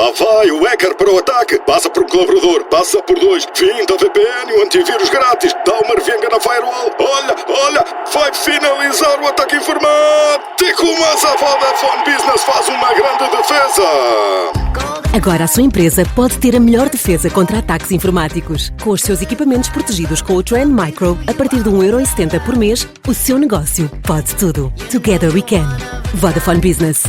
Lá vai o hacker para o ataque. Passa por um colaborador, passa por dois. Finta VPN e o antivírus grátis. Dá uma revenga na firewall. Olha, vai finalizar o ataque informático. Mas a Vodafone Business faz uma grande defesa. Agora a sua empresa pode ter a melhor defesa contra ataques informáticos. Com os seus equipamentos protegidos com o Trend Micro, a partir de 1,70€ por mês, o seu negócio pode tudo. Together we can. Vodafone Business.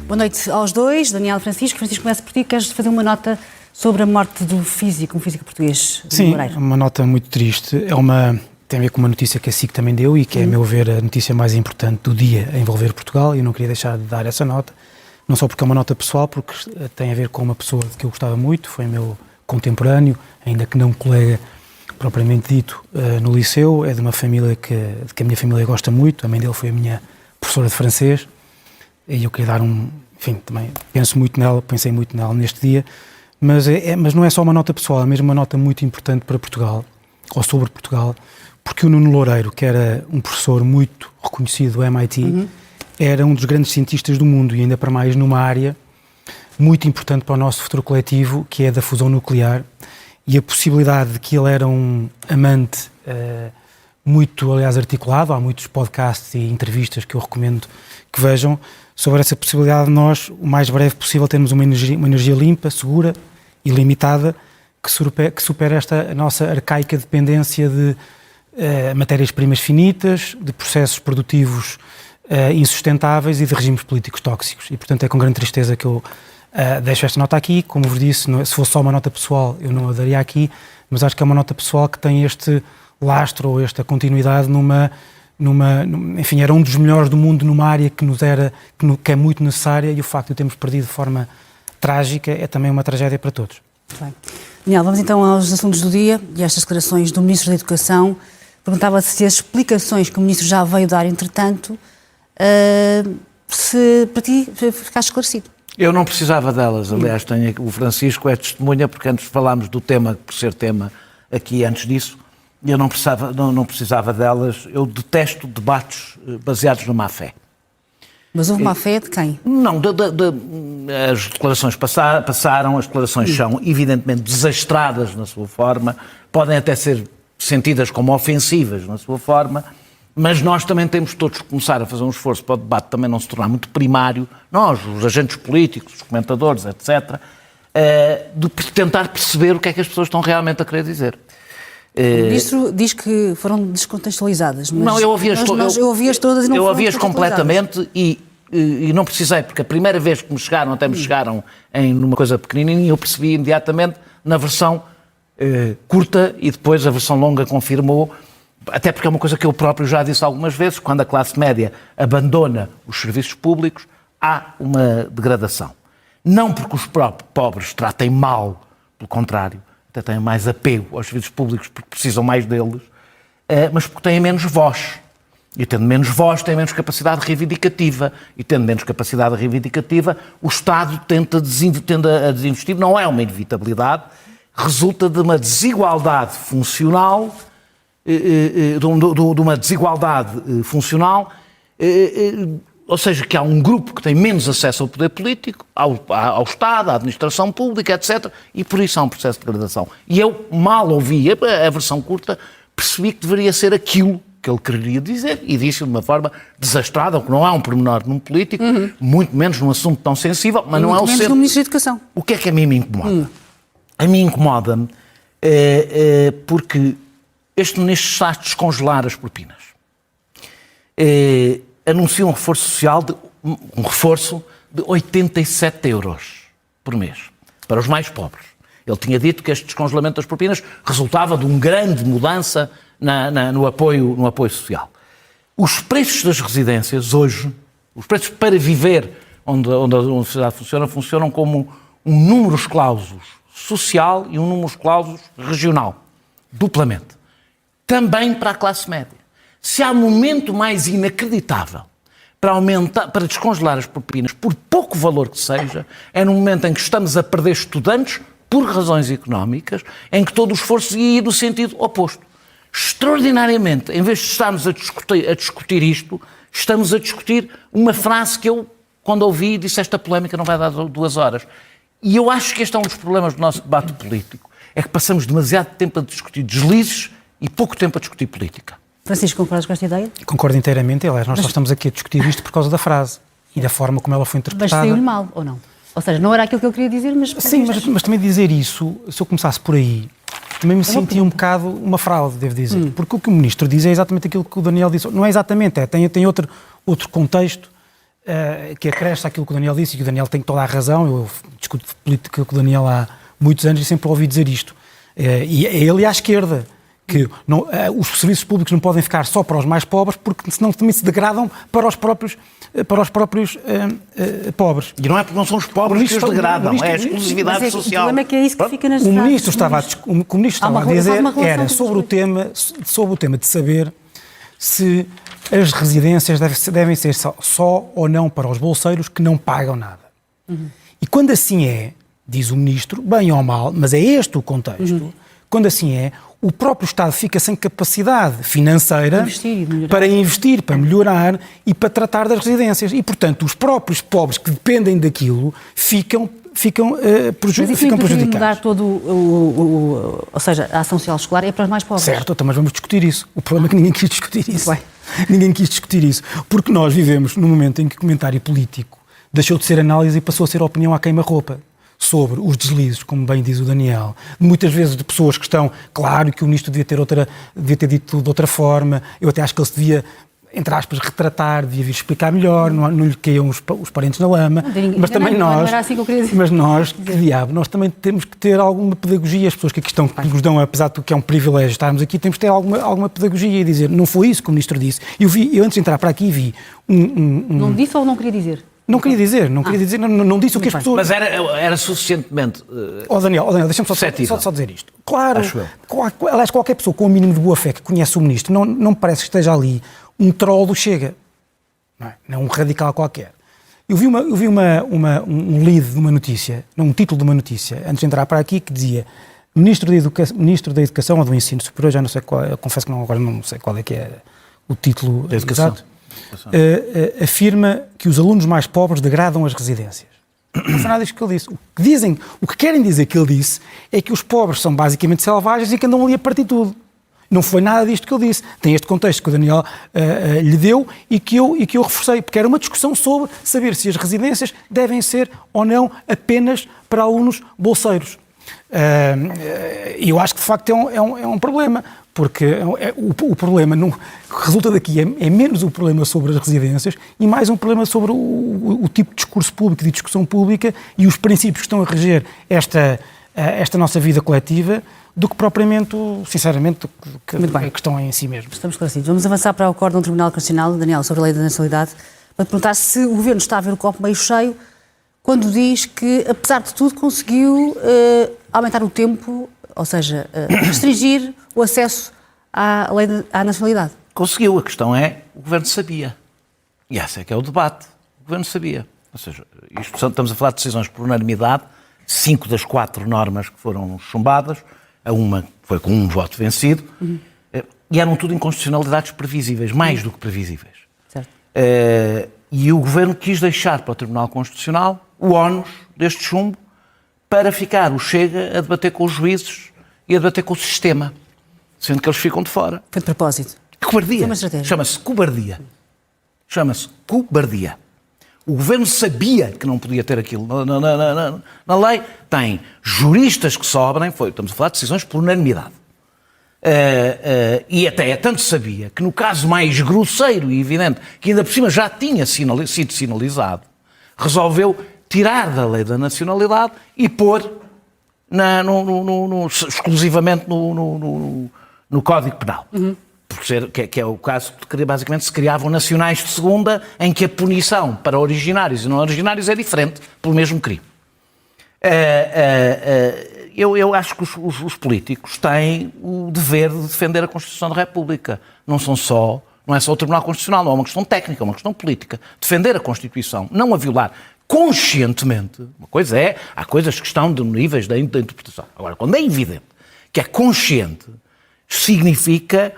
Boa noite aos dois, Daniel e Francisco. Francisco, começa por ti. Queres fazer uma nota sobre a morte do físico, um físico português? Sim, uma nota muito triste. Tem a ver com uma notícia que a SIC também deu e que é, a meu ver, a notícia mais importante do dia a envolver Portugal, e eu não queria deixar de dar essa nota, não só porque é uma nota pessoal, porque tem a ver com uma pessoa de que eu gostava muito, foi meu contemporâneo, ainda que não colega propriamente dito, no liceu, é de uma família que a minha família gosta muito, a mãe dele foi a minha professora de francês, e eu queria dar também pensei muito nela neste dia, mas não é só uma nota pessoal, é mesmo uma nota muito importante para Portugal, ou sobre Portugal, porque o Nuno Loureiro, que era um professor muito reconhecido do MIT, era um dos grandes cientistas do mundo, e ainda para mais numa área muito importante para o nosso futuro coletivo, que é da fusão nuclear, e a possibilidade de que ele era um amante muito, aliás, articulado. Há muitos podcasts e entrevistas que eu recomendo que vejam sobre essa possibilidade de nós, o mais breve possível, termos uma energia limpa, segura e limitada, que supera esta nossa arcaica dependência de matérias-primas finitas, de processos produtivos insustentáveis e de regimes políticos tóxicos. E, portanto, é com grande tristeza que eu deixo esta nota aqui. Como vos disse, se fosse só uma nota pessoal, eu não a daria aqui, mas acho que é uma nota pessoal que tem este lastro ou esta continuidade enfim, era um dos melhores do mundo numa área que é muito necessária, e o facto de o termos perdido de forma trágica é também uma tragédia para todos. Bem. Daniel, vamos então aos assuntos do dia e estas declarações do Ministro da Educação. Perguntava-se se as explicações que o Ministro já veio dar, entretanto, se para ti ficaste esclarecido. Eu não precisava delas, aliás, o Francisco é testemunha, porque antes falámos do tema, por ser tema aqui antes disso, eu não precisava delas. Eu detesto debates baseados na má-fé. Mas houve má-fé de quem? Não, as declarações passaram, as declarações são evidentemente desastradas na sua forma, podem até ser sentidas como ofensivas na sua forma, mas nós também temos todos que começar a fazer um esforço para o debate também não se tornar muito primário, nós, os agentes políticos, os comentadores, etc., de tentar perceber o que é que as pessoas estão realmente a querer dizer. O Ministro diz que foram descontextualizadas, mas não, eu ouvi-as todas e não eu foram ouvi-as completamente e não precisei, porque a primeira vez que me chegaram em numa coisa pequenininha, eu percebi imediatamente na versão curta, e depois a versão longa confirmou, até porque é uma coisa que eu próprio já disse algumas vezes: quando a classe média abandona os serviços públicos, há uma degradação. Não porque os pobres tratem mal, pelo contrário, até têm mais apego aos serviços públicos porque precisam mais deles, mas porque têm menos voz. E tendo menos voz, têm menos capacidade reivindicativa. E tendo menos capacidade reivindicativa, o Estado tende a desinvestir. Não é uma inevitabilidade, resulta de uma desigualdade funcional, ou seja, que há um grupo que tem menos acesso ao poder político, ao Estado, à administração pública, etc. E por isso há um processo de degradação. E eu mal ouvi a versão curta, percebi que deveria ser aquilo que ele queria dizer, e disse de uma forma desastrada, que não é um pormenor num político, muito menos num assunto tão sensível, mas não é o centro. Menos no Ministro da Educação. O que é que a mim me incomoda? A mim incomoda-me porque este Ministro está a descongelar as propinas. Anuncia um reforço de 87 euros por mês para os mais pobres. Ele tinha dito que este descongelamento das propinas resultava de uma grande mudança no apoio social. Os preços das residências hoje, os preços para viver onde a universidade funcionam como um números clausus social e um números clausus regional, duplamente. Também para a classe média. Se há momento mais inacreditável para descongelar as propinas, por pouco valor que seja, é no momento em que estamos a perder estudantes por razões económicas, em que todo o esforço ia no sentido oposto. extraordinariamente, em vez de estarmos a discutir isto, estamos a discutir uma frase que eu, quando ouvi, disse esta polémica não vai dar 2 horas. E eu acho que este é um dos problemas do nosso debate político, é que passamos demasiado tempo a discutir deslizes e pouco tempo a discutir política. Francisco, concordas com esta ideia? Concordo inteiramente, aliás, nós só estamos aqui a discutir isto por causa da frase e da forma como ela foi Mas interpretada. saiu-lhe mal, ou não? Ou seja, não era aquilo que eu queria dizer, mas... Sim, mas também dizer isso, se eu começasse por aí, também me sentia um bocado uma fraude, devo dizer. Porque o que o Ministro diz é exatamente aquilo que o Daniel disse. Não é exatamente, tem outro contexto que acresce àquilo que o Daniel disse, e que o Daniel tem toda a razão. Eu discuto política com o Daniel há muitos anos e sempre ouvi dizer isto. E é ele e à esquerda, que não, os serviços públicos não podem ficar só para os mais pobres, porque senão também se degradam para os próprios pobres. E não é porque não são os pobres que os degradam, é a exclusividade mas social. O problema é que é isso que fica nas O frases. Ministro estava a dizer era sobre o tema de saber se as residências devem ser só ou não para os bolseiros que não pagam nada. E quando assim é, diz o Ministro, bem ou mal, mas é este o contexto, quando assim é, o próprio Estado fica sem capacidade financeira para investir, para melhorar e para tratar das residências. E, portanto, os próprios pobres que dependem daquilo ficam prejudicados. Mudar todo ou seja, a ação social escolar é para os mais pobres. Certo, então, mas vamos discutir isso. O problema é que ninguém quis discutir isso. Ninguém quis discutir isso. Porque nós vivemos num momento em que o comentário político deixou de ser análise e passou a ser opinião à queima-roupa sobre os deslizes, como bem diz o Daniel, muitas vezes de pessoas que estão, claro que o Ministro devia ter dito de outra forma, eu até acho que ele se devia, entre aspas, retratar, devia vir explicar melhor, não lhe caiam os parentes na lama, mas também nós, que diabo, nós também temos que ter alguma pedagogia, as pessoas que aqui estão, que nos dão, apesar de que é um privilégio estarmos aqui, temos que ter alguma pedagogia e dizer, não foi isso que o Ministro disse. Eu antes de entrar para aqui, vi Não disse ou não queria dizer? Não queria dizer, não disse o que as pessoas... Mas era suficientemente... Daniel, deixa-me só dizer isto. Claro, aliás, qualquer pessoa com o mínimo de boa fé que conhece o Ministro, não me parece que esteja ali um troll do Chega, não é um radical qualquer. Eu vi um lead de uma notícia, um título de uma notícia, antes de entrar para aqui, que dizia Ministro da Educação ou do Ensino Superior, já não sei qual, eu confesso que agora não sei qual é que é o título da Educação. Exato. Afirma que os alunos mais pobres degradam as residências. Não foi nada disto que ele disse. O que querem dizer que ele disse é que os pobres são basicamente selvagens e que andam ali a partir tudo. Não foi nada disto que ele disse. Tem este contexto que o Daniel lhe deu e que eu reforcei, porque era uma discussão sobre saber se as residências devem ser ou não apenas para alunos bolseiros. E eu acho que de facto é um problema, porque o problema que resulta daqui é menos o problema sobre as residências e mais um problema sobre o tipo de discurso público, de discussão pública e os princípios que estão a reger esta nossa vida coletiva, do que propriamente, sinceramente, a questão em si mesmo. Estamos esclarecidos. Vamos avançar para o Acórdão do Tribunal Constitucional, Daniel, sobre a Lei da Nacionalidade, para te perguntar se o Governo está a ver o copo meio cheio quando diz que, apesar de tudo, conseguiu aumentar o tempo, ou seja, restringir o acesso à lei à nacionalidade. Conseguiu. A questão é, o Governo sabia. E esse é que é o debate. O Governo sabia. Ou seja, estamos a falar de decisões por unanimidade, 5 das 4 normas que foram chumbadas, a uma foi com um voto vencido, e eram tudo inconstitucionalidades previsíveis, mais do que previsíveis. Certo. E o Governo quis deixar para o Tribunal Constitucional o ónus deste chumbo para ficar o Chega a debater com os juízes e a debater com o sistema, sendo que eles ficam de fora. Foi de propósito. Cobardia. É Chama-se cobardia. Chama-se cobardia. O Governo sabia que não podia ter aquilo. Na lei tem juristas que sobrem, estamos a falar de decisões por unanimidade. E até tanto sabia que no caso mais grosseiro e evidente, que ainda por cima já tinha sido sinalizado, resolveu tirar da lei da nacionalidade e pôr exclusivamente no Código Penal. Por ser, que é o caso que basicamente se criavam nacionais de segunda, em que a punição para originários e não originários é diferente pelo mesmo crime. Eu acho que os políticos têm o dever de defender a Constituição da República. Não é só o Tribunal Constitucional, não é uma questão técnica, é uma questão política. Defender a Constituição, não a violar conscientemente. Uma coisa há coisas que estão de níveis da interpretação. Agora, quando é evidente que é consciente, significa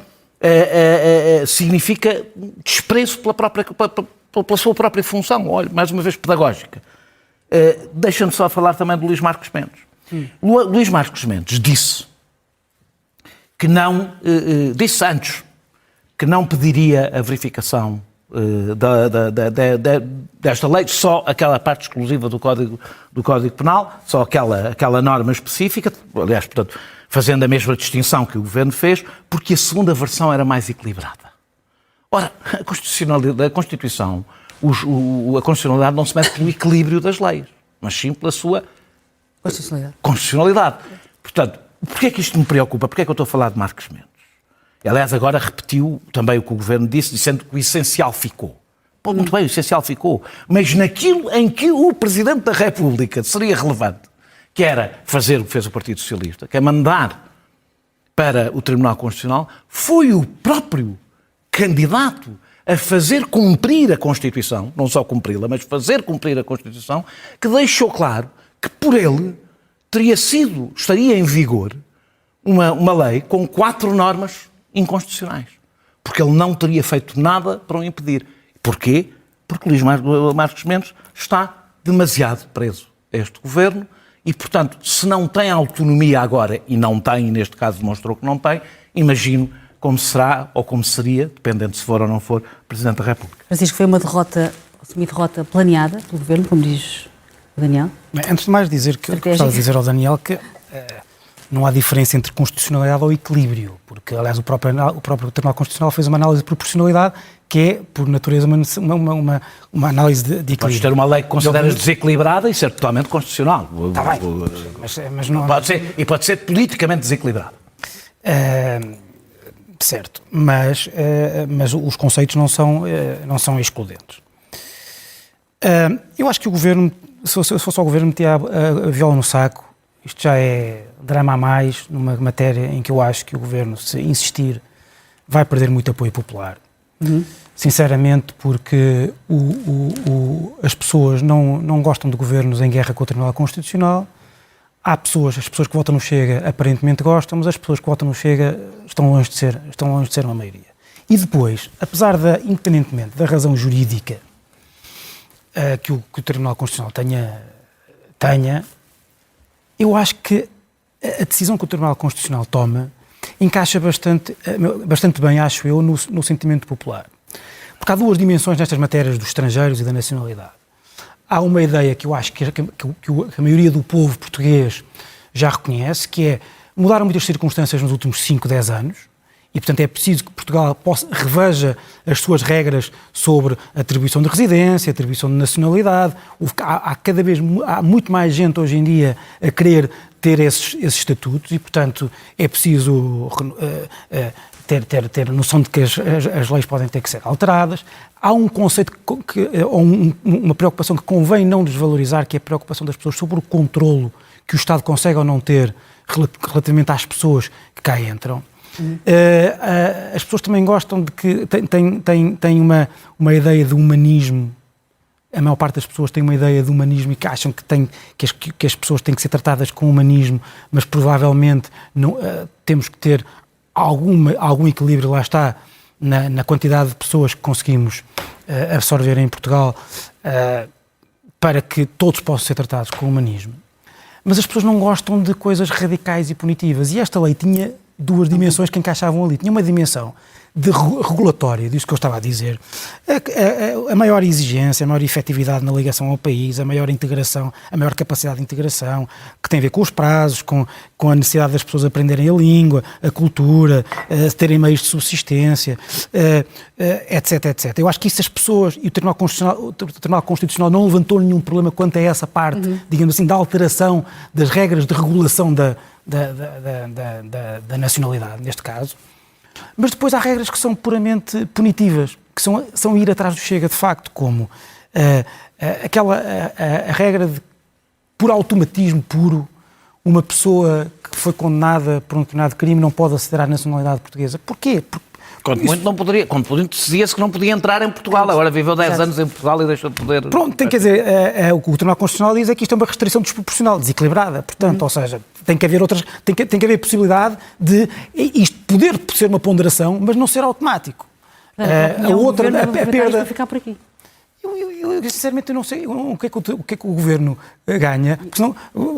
desprezo pela sua própria função, olha, mais uma vez pedagógica. Deixa-me só falar também de Luís Marcos Mendes. Luís Marcos Mendes disse que não, disse antes, que não pediria a verificação desta lei, só aquela parte exclusiva do Código Penal, só aquela norma específica, aliás, portanto, fazendo a mesma distinção que o Governo fez, porque a segunda versão era mais equilibrada. Ora, a Constituição, a constitucionalidade não se mede pelo equilíbrio das leis, mas sim pela sua constitucionalidade. Portanto, porquê é que isto me preocupa? Porquê é que eu estou a falar de Marcos Mendes? Aliás, agora repetiu também o que o Governo disse, dizendo que o essencial ficou. Pô, muito bem, o essencial ficou. Mas naquilo em que o Presidente da República seria relevante, que era fazer o que fez o Partido Socialista, que é mandar para o Tribunal Constitucional, foi o próprio candidato a fazer cumprir a Constituição, não só cumpri-la, mas fazer cumprir a Constituição, que deixou claro que por ele estaria em vigor uma lei com 4 normas inconstitucionais. Porque ele não teria feito nada para o impedir. Porquê? Porque Luís Marcos Mendes está demasiado preso a este governo e, portanto, se não tem autonomia agora, e não tem, e neste caso demonstrou que não tem, imagino como será ou como seria, dependendo se for ou não for, Presidente da República. Francisco, foi uma derrota planeada pelo Governo, como diz o Daniel? Antes de mais dizer que eu gostava de dizer ao Daniel que não há diferença entre constitucionalidade ou equilíbrio, porque, aliás, o próprio Tribunal Constitucional fez uma análise de proporcionalidade que é, por natureza, uma análise de equilíbrio. Podes ter uma lei que consideras desequilibrada e ser totalmente constitucional. Está bem, mas não... Pode ser politicamente desequilibrado. Certo, mas os conceitos não são excludentes. Eu acho que o Governo, se fosse ao Governo, metia a viola no saco. Isto já é drama a mais numa matéria em que eu acho que o Governo, se insistir, vai perder muito apoio popular. Sinceramente, porque as pessoas não gostam de governos em guerra com o Tribunal Constitucional. Há as pessoas que votam no Chega aparentemente gostam, mas as pessoas que votam no Chega estão longe de ser uma maioria. E depois, independentemente da razão jurídica que o Tribunal Constitucional tenha, eu acho que a decisão que o Tribunal Constitucional toma encaixa bastante bem, acho eu, no sentimento popular. Porque há 2 dimensões nestas matérias dos estrangeiros e da nacionalidade. Há uma ideia que eu acho que a maioria do povo português já reconhece, que é mudaram muitas circunstâncias nos últimos 5, 10 anos e, portanto, é preciso que Portugal reveja as suas regras sobre a atribuição de residência, a atribuição de nacionalidade. Há muito mais gente hoje em dia a querer ter esses estatutos e, portanto, é preciso ter noção de que as leis podem ter que ser alteradas. Há um conceito, uma preocupação que convém não desvalorizar, que é a preocupação das pessoas sobre o controlo que o Estado consegue ou não ter relativamente às pessoas que cá entram. As pessoas também gostam de que têm uma ideia de humanismo. A maior parte das pessoas tem uma ideia de humanismo e que acham que as pessoas têm que ser tratadas com humanismo, mas provavelmente temos que ter algum equilíbrio, lá está, na quantidade de pessoas que conseguimos absorver em Portugal para que todos possam ser tratados com humanismo. Mas as pessoas não gostam de coisas radicais e punitivas. E esta lei tinha 2 dimensões que encaixavam ali. Tinha uma dimensão de regulatória, disso que eu estava a dizer, a maior exigência, a maior efetividade na ligação ao país, a maior integração, a maior capacidade de integração, que tem a ver com os prazos, com a necessidade das pessoas aprenderem a língua, a cultura, terem meios de subsistência, etc, etc. Eu acho que isso as pessoas, e o Tribunal Constitucional não levantou nenhum problema quanto a essa parte, digamos assim, da alteração das regras de regulação da nacionalidade, neste caso. Mas depois há regras que são puramente punitivas, que são ir atrás do Chega de facto, como a regra de, por automatismo puro, uma pessoa que foi condenada por um determinado crime não pode aceder à nacionalidade portuguesa. Porquê? Quando muito dizia-se que não podia entrar em Portugal, agora viveu 10 anos em Portugal e deixa de poder... Pronto, quer dizer, o que o Tribunal Constitucional diz é que isto é uma restrição desproporcional, desequilibrada, portanto, ou seja, tem que haver tem que haver possibilidade de isto poder ser uma ponderação, mas não ser automático. A outra, a perda... Ficar por aqui. Eu sinceramente não sei o que é que o Governo ganha, porque senão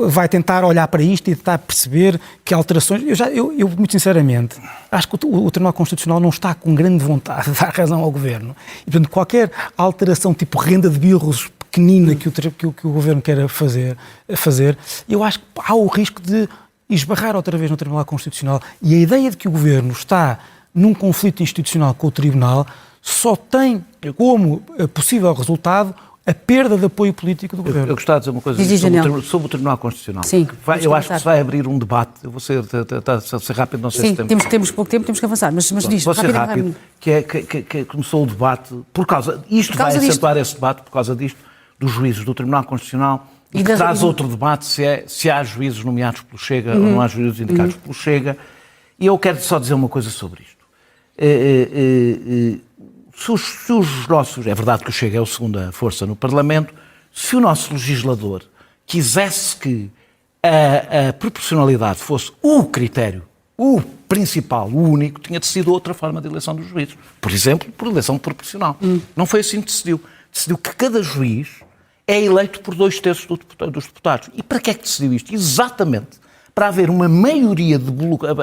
vai tentar olhar para isto e tentar perceber que alterações... Eu muito sinceramente, acho que o Tribunal Constitucional não está com grande vontade de dar razão ao Governo. E, portanto, qualquer alteração tipo renda de birros pequenina que o Governo queira fazer, eu acho que há o risco de esbarrar outra vez no Tribunal Constitucional. E a ideia de que o Governo está num conflito institucional com o Tribunal só tem como possível resultado a perda de apoio político do Governo. Eu gostava de dizer uma coisa sobre o Tribunal Constitucional. Sim, Eu acho que se vai abrir um debate, eu vou ser rápido, não sei se temos pouco tempo, temos que avançar, mas diz, vou ser rápido, que começou o debate, vai acentuar esse debate por causa disto, dos juízes do Tribunal Constitucional, e que traz outro debate se há juízes nomeados pelo Chega ou não há juízes indicados pelo Chega. E eu quero só dizer uma coisa sobre isto. Se os nossos... É verdade que o Chega é a segunda força no Parlamento. Se o nosso legislador quisesse que a proporcionalidade fosse o critério, o principal, o único, tinha decidido outra forma de eleição dos juízes. Por exemplo, por eleição proporcional. Não foi assim que decidiu. Decidiu que cada juiz é eleito por 2/3 dos deputados. E para que é que decidiu isto? Exatamente para haver uma maioria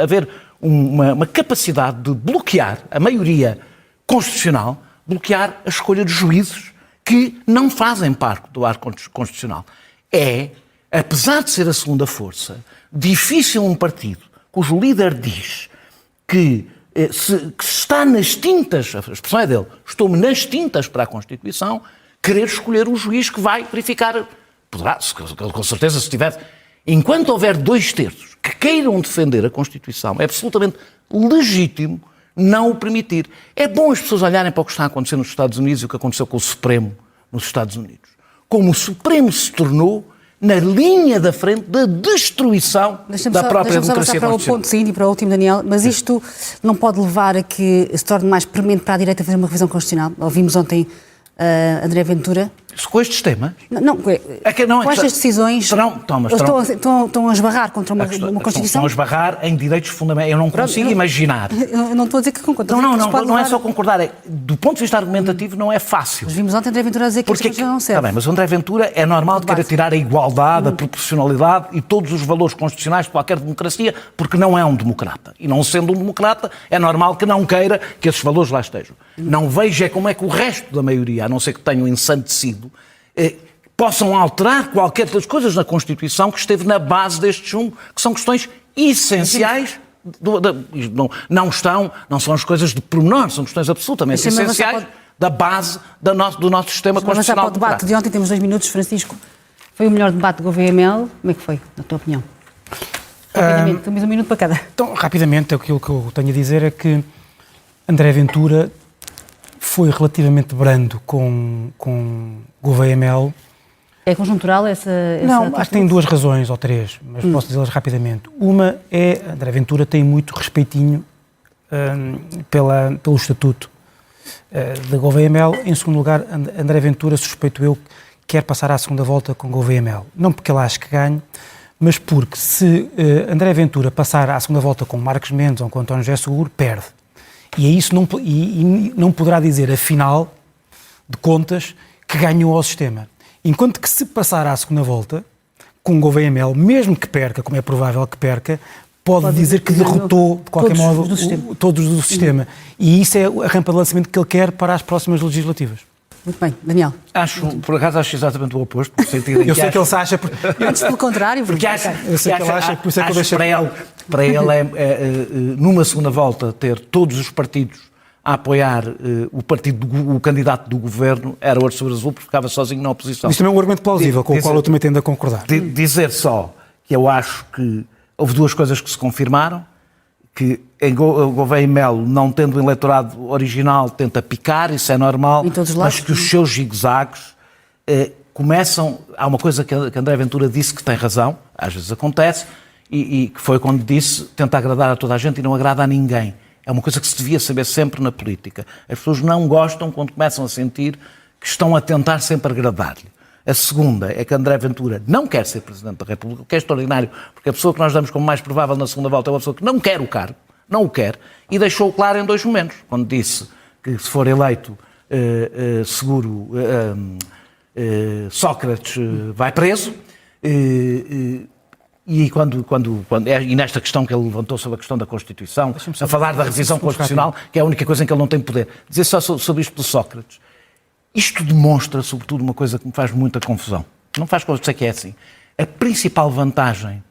haver uma capacidade de bloquear, a maioria constitucional, bloquear a escolha de juízes que não fazem parte do arco constitucional. Apesar de ser a segunda força, difícil um partido cujo líder diz que está nas tintas, a expressão é dele, estou-me nas tintas para a Constituição, querer escolher o juiz que vai verificar, poderá, com certeza, se tiver... Enquanto houver 2/3 que queiram defender a Constituição, é absolutamente legítimo não o permitir. É bom as pessoas olharem para o que está a acontecer nos Estados Unidos e o que aconteceu com o Supremo nos Estados Unidos. Como o Supremo se tornou na linha da frente da destruição da própria democracia constitucional. Para o ponto seguinte e para o último, Daniel, mas isto não pode levar a que se torne mais premente para a direita fazer uma revisão constitucional? Ouvimos ontem André Ventura. Com estes temas? Com estas decisões estão a esbarrar contra uma Constituição? Estão a esbarrar em direitos fundamentais. Eu não consigo imaginar. Eu não estou a dizer que concordo. Não é só concordar. Do ponto de vista argumentativo não é fácil. Mas vimos ontem André Ventura a dizer que isto não serve. Está bem, mas o André Ventura é normal de querer tirar a igualdade, a proporcionalidade e todos os valores constitucionais de qualquer democracia, porque não é um democrata. E não sendo um democrata, é normal que não queira que esses valores lá estejam. Não veja como é que o resto da maioria, a não ser que tenham ensandecido, possam alterar qualquer das coisas na Constituição que esteve na base deste chumbo, que são questões essenciais, não são as coisas de pormenor, são questões absolutamente essenciais da base do nosso sistema constitucional. Para o debate de ontem, temos 2 minutos, Francisco. Foi o melhor debate do Gouveia-Mel. Como é que foi, na tua opinião? Rapidamente, temos 1 minuto para cada. Então, rapidamente, aquilo que eu tenho a dizer é que André Ventura foi relativamente brando com Gouveia-Mel. É conjuntural essa Não, acho que tem 2 razões ou 3, mas posso dizê-las rapidamente. Uma é, André Ventura tem muito respeitinho pelo estatuto de Gouveia-Mel. Em segundo lugar, André Ventura, suspeito eu, quer passar à segunda volta com Gouveia-Mel. Não porque ele acha que ganhe, mas porque se André Ventura passar à segunda volta com Marcos Mendes ou com António José Seguro, perde. E é isso não poderá dizer, afinal de contas, que ganhou ao sistema. Enquanto que se passar à segunda volta, com Gouveia-Mel, mesmo que perca, como é provável que perca, pode dizer que derrotou, de qualquer modo, todos do sistema. E isso é a rampa de lançamento que ele quer para as próximas legislativas. Muito bem, Daniel. Por acaso acho exatamente o oposto. Eu sei que ele se acha... Antes pelo contrário. Porque eu sei que ele acha, por isso é que eu deixei... Para ele numa segunda volta, ter todos os partidos a apoiar o candidato do governo era o sobre azul, porque ficava sozinho na oposição. Isso também é um argumento plausível, com o qual eu também tendo a concordar. Dizer só que eu acho que houve 2 coisas que se confirmaram, que em Gouveia-Mel, não tendo o eleitorado original, tenta picar, isso é normal, mas que os seus zigue-zagues começam... Há uma coisa que André Ventura disse que tem razão, às vezes acontece, e que foi quando disse, tenta agradar a toda a gente e não agrada a ninguém. É uma coisa que se devia saber sempre na política. As pessoas não gostam quando começam a sentir que estão a tentar sempre agradar-lhe. A segunda é que André Ventura não quer ser Presidente da República, o que é extraordinário, porque a pessoa que nós damos como mais provável na segunda volta é uma pessoa que não quer o cargo, não o quer, e deixou claro em 2 momentos, quando disse que se for eleito Sócrates vai preso, e nesta questão que ele levantou sobre a questão da Constituição, a falar da revisão constitucional, que é a única coisa em que ele não tem poder. Dizer só sobre isto do Sócrates. Isto demonstra, sobretudo, uma coisa que me faz muita confusão. Não faz confusão, sei que é assim. A principal vantagem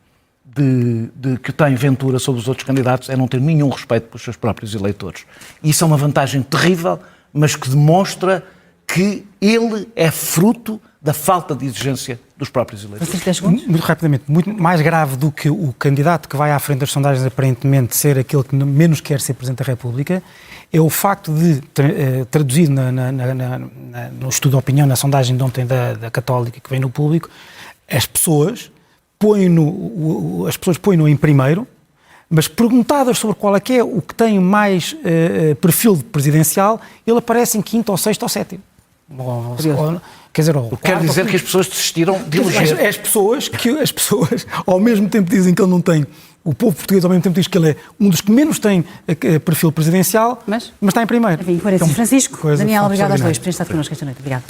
que tem Ventura sobre os outros candidatos é não ter nenhum respeito pelos seus próprios eleitores. E isso é uma vantagem terrível, mas que demonstra que ele é fruto da falta de exigência dos próprios eleitores. Muito rapidamente, muito mais grave do que o candidato que vai à frente das sondagens aparentemente ser aquele que menos quer ser Presidente da República, é o facto de, traduzido no estudo de opinião, na sondagem de ontem da Católica que vem no público, as pessoas põem-no em primeiro, mas perguntadas sobre qual é que é o que tem mais perfil presidencial, ele aparece em 5º ou 6º ou 7º. Quer dizer, quer dizer que as pessoas desistiram de eleger. As pessoas, ao mesmo tempo dizem que ele não tem, o povo português ao mesmo tempo diz que ele é um dos que menos tem perfil presidencial, mas está em primeiro. Enfim, Francisco, Daniel, obrigado aos dois por terem estado connosco esta noite. Obrigado.